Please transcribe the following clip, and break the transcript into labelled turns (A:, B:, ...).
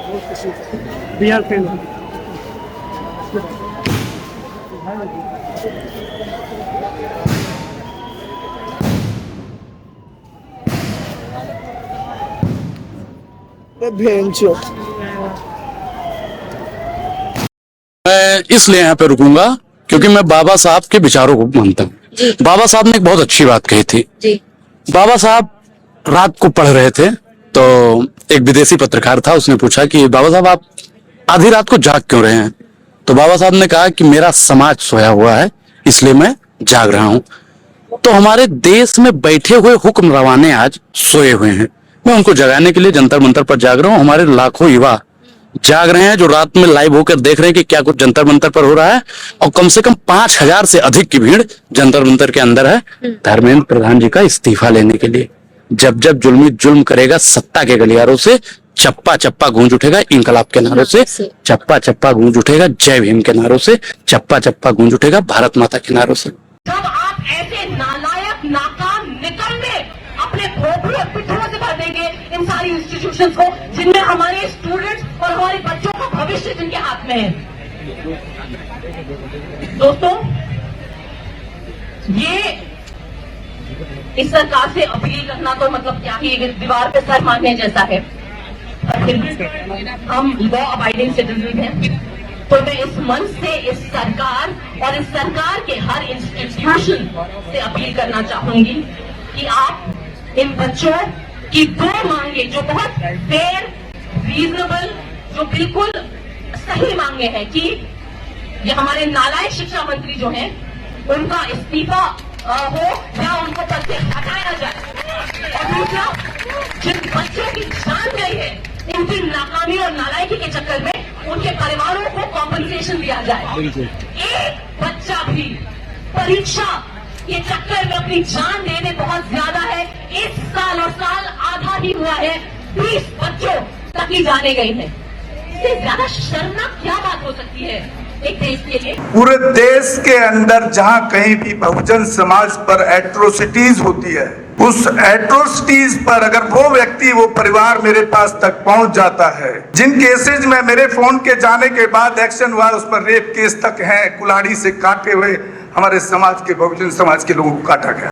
A: Bihar fail.
B: मैं इसलिए यहाँ पे रुकूंगा क्योंकि मैं बाबा साहब के विचारों को मानता हूँ। बाबा साहब ने एक बहुत अच्छी बात कही थी। बाबा साहब रात को पढ़ रहे थे तो एक विदेशी पत्रकार था, उसने पूछा कि बाबा साहब आप आधी रात को जाग क्यों रहे हैं? तो बाबा साहब ने कहा कि मेरा समाज सोया हुआ है इसलिए मैं जाग रहा हूँ। तो हमारे देश में बैठे हुए हुक्म रवाने आज सोए हुए हैं, मैं उनको जगाने के लिए जंतर मंतर पर जाग रहा हूँ। हमारे लाखों युवा जाग रहे हैं जो रात में लाइव होकर देख रहे हैं कि क्या कुछ जंतर मंतर पर हो रहा है, और कम से कम 5,000 से अधिक की भीड़ जंतर मंतर के अंदर है धर्मेंद्र प्रधान जी का इस्तीफा लेने के लिए। जब जब जुल्मी जुल्म करेगा सत्ता के गलियारों से, चप्पा चप्पा गूंज उठेगा इंकलाब के नारों से, चप्पा चप्पा गूंज उठेगा जय भीम के नारों से, चप्पा चप्पा गूंज उठेगा भारत माता के नारों से।
C: जब आप ऐसे नालायक नाकाम निकलने अपने खोपड़े पिट्ठों से भर देंगे इन सारी इंस्टीट्यूशंस को जिनमें हमारे स्टूडेंट्स और हमारे बच्चों का भविष्य जिनके हाथ में है। दोस्तों, ये इस सरकार से अपील करना तो मतलब क्या ही दीवार पे सर मारने जैसा है, और फिर भी हम लॉ अबाइडिंग सिटीजन हैं। तो मैं इस मंच से इस सरकार और इस सरकार के हर इंस्टीट्यूशन से अपील करना चाहूंगी कि आप इन बच्चों की दो मांगे जो बहुत फेयर, रीजनेबल, जो बिल्कुल सही मांगे हैं कि ये हमारे नालायक शिक्षा मंत्री जो हैं उनका इस्तीफा हो या उनको पद से हटाया जाए, और दूसरा जिन बच्चों की जान गई है इनकी नाकामी और नालायकी के चक्कर में उनके परिवारों को कॉम्पनसेशन दिया जाए। एक बच्चा भी परीक्षा के चक्कर में अपनी जान देने बहुत ज्यादा है। इस साल और साल आधा ही हुआ है, 20 बच्चों तक ही जाने गई है। इससे ज्यादा शर्मनाक क्या बात हो सकती है एक देश के लिए?
D: पूरे देश के अंदर जहां कहीं भी बहुजन समाज पर एट्रोसिटीज होती है, उस एट्रोसिटीज पर अगर वो व्यक्ति, वो परिवार मेरे पास तक पहुंच जाता है, जिन केसेज में मेरे फोन के जाने के बाद एक्शन हुआ, उस पर रेप केस तक है, कुल्हाड़ी से काटे हुए हमारे समाज के, बहुजन समाज के लोगों को काटा गया।